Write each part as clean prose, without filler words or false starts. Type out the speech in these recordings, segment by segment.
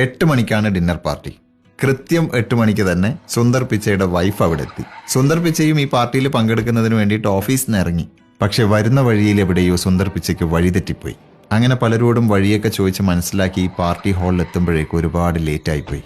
8 മണിക്കാണ് dinner party. കൃത്യം 8 മണിക്ക് തന്നെ സുന്ദർ പിച്ചയുടെ വൈഫ് അവിടെ എത്തി. സുന്ദർ പിച്ചയും ഈ പാർട്ടിയിൽ പങ്കെടുക്കുന്നതിന് വേണ്ടിയിട്ട് ഓഫീസിൽ നിന്ന് ഇറങ്ങി. പക്ഷെ വരുന്ന വഴിയിൽ എവിടെയോ സുന്ദർ പിച്ചയ്ക്ക് വഴി തെറ്റിപ്പോയി. അങ്ങനെ പലരോടും വഴിയൊക്കെ ചോദിച്ച് മനസ്സിലാക്കി ഈ പാർട്ടി ഹാളിൽ എത്തുമ്പോഴേക്കും ഒരുപാട് ലേറ്റായിപ്പോയി.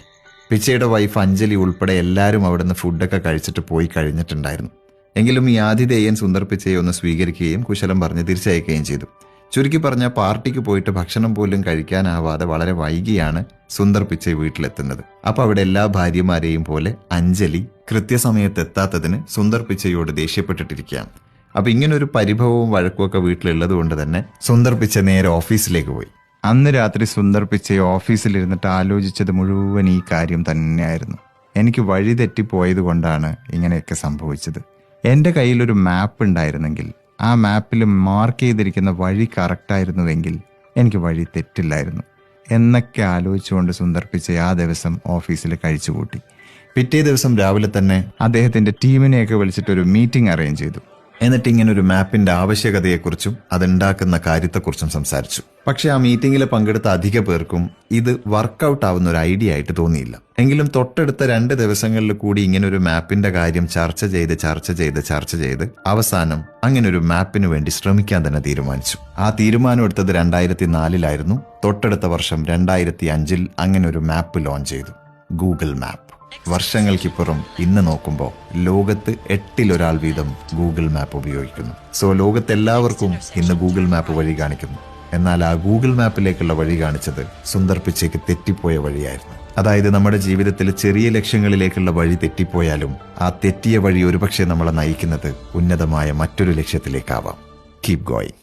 പിച്ചയുടെ വൈഫ് അഞ്ജലി ഉൾപ്പെടെ എല്ലാവരും അവിടെ നിന്ന് ഫുഡൊക്കെ കഴിച്ചിട്ട് പോയി കഴിഞ്ഞിട്ടുണ്ടായിരുന്നു. എങ്കിലും ഈ ആതിഥേയൻ സുന്ദർ പിച്ചയെ ഒന്ന് സ്വീകരിക്കുകയും കുശലം പറഞ്ഞ് തിരിച്ചയക്കുകയും ചെയ്തു. ചുരുക്കി പറഞ്ഞ പാർട്ടിക്ക് പോയിട്ട് ഭക്ഷണം പോലും കഴിക്കാനാവാതെ വളരെ വൈകിയാണ് സുന്ദർ പിച്ചൈ വീട്ടിലെത്തുന്നത്. അപ്പോൾ അവിടെ എല്ലാ ഭാര്യമാരെയും പോലെ അഞ്ജലി കൃത്യസമയത്ത് എത്താത്തതിന് സുന്ദർ പിച്ചയോട് ദേഷ്യപ്പെട്ടിട്ടിരിക്കുകയാണ്. അപ്പോൾ ഇങ്ങനൊരു പരിഭവവും വഴക്കുമൊക്കെ വീട്ടിലുള്ളത് കൊണ്ട് തന്നെ സുന്ദർ പിച്ച നേരെ ഓഫീസിലേക്ക് പോയി. അന്ന് രാത്രി സുന്ദർ പിച്ചയെ ഓഫീസിലിരുന്നിട്ട് ആലോചിച്ചത് മുഴുവൻ ഈ കാര്യം തന്നെയായിരുന്നു. എനിക്ക് വഴി തെറ്റിപ്പോയത് കൊണ്ടാണ് ഇങ്ങനെയൊക്കെ സംഭവിച്ചത്. എൻ്റെ കയ്യിലൊരു മാപ്പ് ഉണ്ടായിരുന്നെങ്കിൽ, ആ മാപ്പിൽ മാർക്ക് ചെയ്തിരിക്കുന്ന വഴി കറക്റ്റായിരുന്നുവെങ്കിൽ എനിക്ക് വഴി തെറ്റില്ലായിരുന്നു എന്നൊക്കെ ആലോചിച്ചുകൊണ്ട് സുന്ദർ പിച്ചൈ ആ ദിവസം ഓഫീസിൽ കഴിച്ചുകൂട്ടി. പിറ്റേ ദിവസം രാവിലെ തന്നെ അദ്ദേഹത്തിൻ്റെ ടീമിനെയൊക്കെ വിളിച്ചിട്ടൊരു മീറ്റിംഗ് അറേഞ്ച് ചെയ്തു. എന്നിട്ട് ഇങ്ങനെ ഒരു മാപ്പിന്റെ ആവശ്യകതയെക്കുറിച്ചും അതുണ്ടാക്കുന്ന കാര്യത്തെക്കുറിച്ചും സംസാരിച്ചു. പക്ഷെ ആ മീറ്റിംഗിൽ പങ്കെടുത്ത അധിക പേർക്കും ഇത് വർക്കൗട്ട് ആവുന്ന ഒരു ഐഡിയ ആയിട്ട് തോന്നിയില്ല. എങ്കിലും തൊട്ടടുത്ത 2 ദിവസങ്ങളിൽ കൂടി ഇങ്ങനെ ഒരു മാപ്പിന്റെ കാര്യം ചർച്ച ചെയ്ത് അവസാനം അങ്ങനെ ഒരു മാപ്പിന് വേണ്ടി ശ്രമിക്കാൻ തന്നെ തീരുമാനിച്ചു. ആ തീരുമാനം എടുത്തത് 2004 തൊട്ടടുത്ത വർഷം 2005 അങ്ങനെ ഒരു മാപ്പ് ലോഞ്ച് ചെയ്തു, ഗൂഗിൾ മാപ്പ്. വർഷങ്ങൾക്കിപ്പുറം ഇന്ന് നോക്കുമ്പോൾ ലോകത്ത് 8 വീതം ഗൂഗിൾ മാപ്പ് ഉപയോഗിക്കുന്നു. സോ ലോകത്തെല്ലാവർക്കും ഇന്ന് ഗൂഗിൾ മാപ്പ് വഴി കാണിക്കുന്നു. എന്നാൽ ആ ഗൂഗിൾ മാപ്പിലേക്കുള്ള വഴി കാണിച്ചത് സുന്ദർ പിച്ചയ്ക്ക് തെറ്റിപ്പോയ വഴിയായിരുന്നു. അതായത് നമ്മുടെ ജീവിതത്തിൽ ചെറിയ ലക്ഷ്യങ്ങളിലേക്കുള്ള വഴി തെറ്റിപ്പോയാലും ആ തെറ്റിയ വഴി ഒരുപക്ഷെ നമ്മളെ നയിക്കുന്നത് ഉന്നതമായ മറ്റൊരു ലക്ഷ്യത്തിലേക്കാവാം. Keep going.